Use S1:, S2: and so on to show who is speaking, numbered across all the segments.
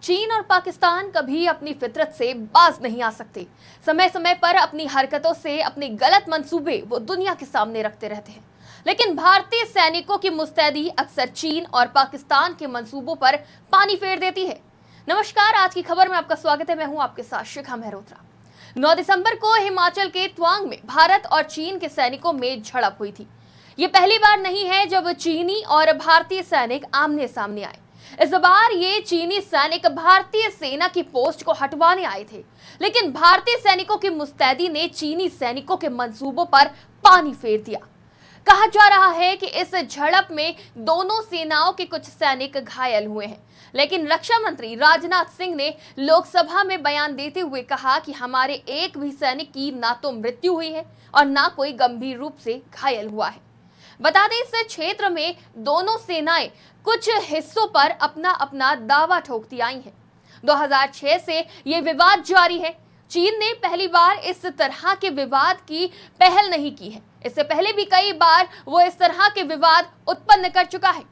S1: चीन और पाकिस्तान कभी अपनी फितरत से बाज नहीं आ सकते। समय समय पर अपनी हरकतों से अपने गलत मंसूबे वो दुनिया के सामने रखते रहते हैं, लेकिन भारतीय सैनिकों की मुस्तैदी अक्सर चीन और पाकिस्तान के मंसूबों पर पानी फेर देती है। नमस्कार, आज की खबर में आपका स्वागत है। मैं हूं आपके साथ शिखा मेहरोत्रा। 9 दिसंबर को हिमाचल के तवांग में भारत और चीन के सैनिकों में झड़प हुई थी। ये पहली बार नहीं है जब चीनी और भारतीय सैनिक आमने सामने आए। इस बार ये चीनी सैनिक भारतीय सेना की पोस्ट को हटवाने आए थे, लेकिन भारतीय सैनिकों की मुस्तैदी ने चीनी सैनिकों के मंसूबों पर पानी फेर दिया। कहा जा रहा है कि इस झड़प में दोनों सेनाओं के कुछ सैनिक घायल हुए हैं, लेकिन रक्षा मंत्री राजनाथ सिंह ने लोकसभा में बयान देते हुए कहा कि हमारे एक भी सैनिक की ना तो मृत्यु हुई है और ना कोई गंभीर रूप से घायल हुआ है। बता दें, इस क्षेत्र में दोनों सेनाएं कुछ हिस्सों पर अपना अपना दावा ठोकती आई हैं। 2006 से ये विवाद जारी है। चीन ने पहली बार इस तरह के विवाद की पहल नहीं की है। इससे पहले भी कई बार वो इस तरह के विवाद उत्पन्न कर चुका है।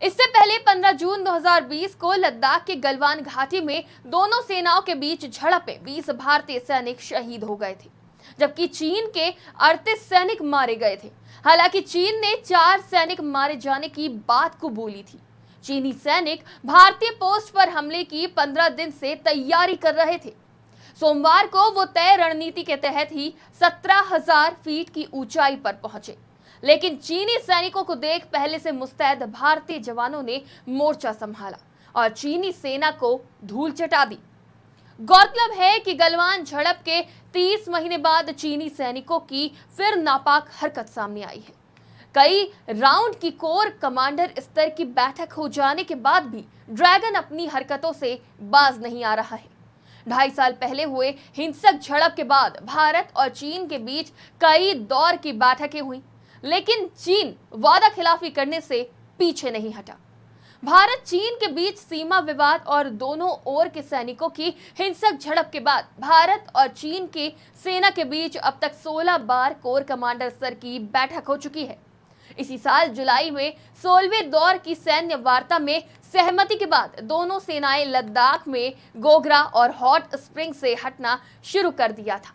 S1: इससे पहले 15 जून 2020 को लद्दाख के गलवान घाटी में दोनों सेनाओं के बीच झड़प में 20 भारतीय सैनिक शहीद हो गए थे, जबकि चीन के 38 सैनिक मारे गए थे। हालांकि चीन ने 4 सैनिक मारे जाने की बात को बोली थी। चीनी सैनिक भारतीय पोस्ट पर हमले की 15 दिन से तैयारी कर रहे थे। सोमवार को वो तय रणनीति के तहत ही 17,000 फीट की ऊंचाई पर पहुंचे, लेकिन चीनी सैनिकों को देख पहले से मुस्तैद भारतीय जवानों ने मोर्चा संभाला और चीनी सेना को धूल चटा दी। गौरतलब है कि गलवान झड़प के 30 महीने बाद चीनी सैनिकों की फिर नापाक हरकत सामने आई है। कई राउंड की कोर कमांडर स्तर की बैठक हो जाने के बाद भी ड्रैगन अपनी हरकतों से बाज नहीं आ रहा है। 2.5 साल पहले हुए हिंसक झड़प के बाद भारत और चीन के बीच कई दौर की बैठकें हुई, लेकिन चीन वादा खिलाफी करने से पीछे नहीं हटा। भारत चीन के बीच सीमा विवाद और दोनों ओर के सैनिकों की हिंसक झड़प के बाद भारत और चीन की सेना के बीच अब तक 16 बार कोर कमांडर स्तर की बैठक हो चुकी है। इसी साल जुलाई में 16वें दौर की सैन्य वार्ता में सहमति के बाद दोनों सेनाएं लद्दाख में गोगरा और हॉट स्प्रिंग से हटना शुरू कर दिया था।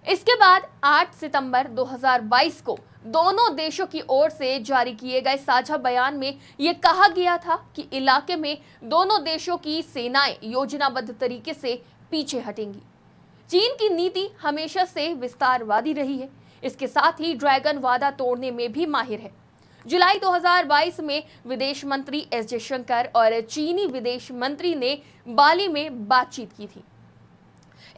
S1: इसके बाद 8 सितंबर 2022 को दोनों देशों की ओर से जारी किए गए साझा बयान में यह कहा गया था कि इलाके में दोनों देशों की सेनाएं योजनाबद्ध तरीके से पीछे हटेंगी। चीन की नीति हमेशा से विस्तारवादी रही है। इसके साथ ही ड्रैगन वादा तोड़ने में भी माहिर है। जुलाई 2022 में विदेश मंत्री एस जयशंकर और चीनी विदेश मंत्री ने बाली में बातचीत की थी।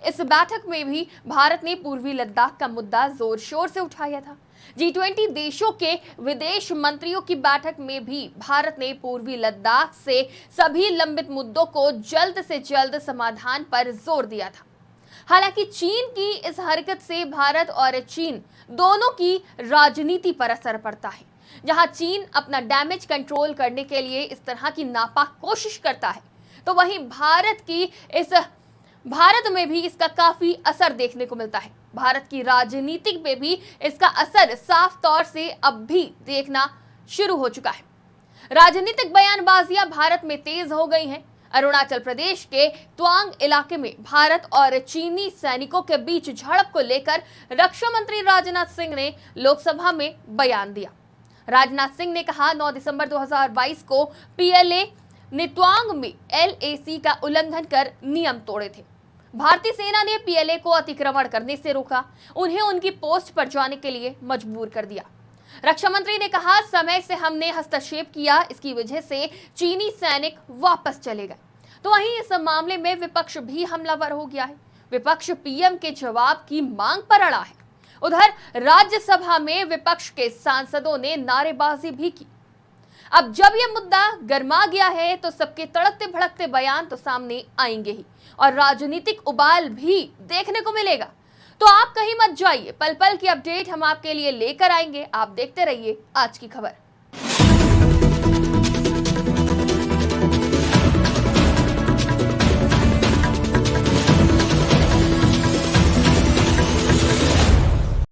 S1: इस बैठक में भी भारत ने पूर्वी लद्दाख का मुद्दा जोर शोर से उठाया था। G20 देशों के विदेश मंत्रियों की बैठक में भी भारत ने पूर्वी लद्दाख से सभी लंबित मुद्दों को जल्द से जल्द समाधान पर जोर दिया था। हालांकि चीन की इस हरकत से भारत और चीन दोनों की राजनीति पर असर पड़ता है। जहां चीन अपना डैमेज कंट्रोल करने के लिए इस तरह की नापाक कोशिश करता है, तो वहीं भारत में भी इसका काफी असर देखने को मिलता है। भारत की राजनीति पे भी इसका असर साफ तौर से अब भी देखना शुरू हो चुका है। राजनीतिक बयानबाजियां भारत में तेज हो गई हैं। अरुणाचल प्रदेश के तवांग इलाके में भारत और चीनी सैनिकों के बीच झड़प को लेकर रक्षा मंत्री राजनाथ सिंह ने लोकसभा में बयान दिया। राजनाथ सिंह ने कहा, 9 दिसंबर 2022 को पीएलए ने तवांग में LAC का उल्लंघन कर नियम तोड़े थे। भारतीय सेना ने पीएलए को अतिक्रमण करने से रोका, उन्हें उनकी पोस्ट पर जाने के लिए मजबूर कर दिया। रक्षा मंत्री ने कहा, समय से हमने हस्तक्षेप किया, इसकी वजह से चीनी सैनिक वापस चले गए। तो वहीं इस मामले में विपक्ष भी हमलावर हो गया है। विपक्ष पीएम के जवाब की मांग पर अड़ा है। उधर राज्यसभा में विपक्ष के सांसदों ने नारेबाजी भी की। अब जब यह मुद्दा गर्मा गया है तो सबके तड़कते भड़कते बयान तो सामने आएंगे ही और राजनीतिक उबाल भी देखने को मिलेगा। तो आप कहीं मत जाइए, पल पल की अपडेट हम आपके लिए लेकर आएंगे। आप देखते रहिए आज की खबर।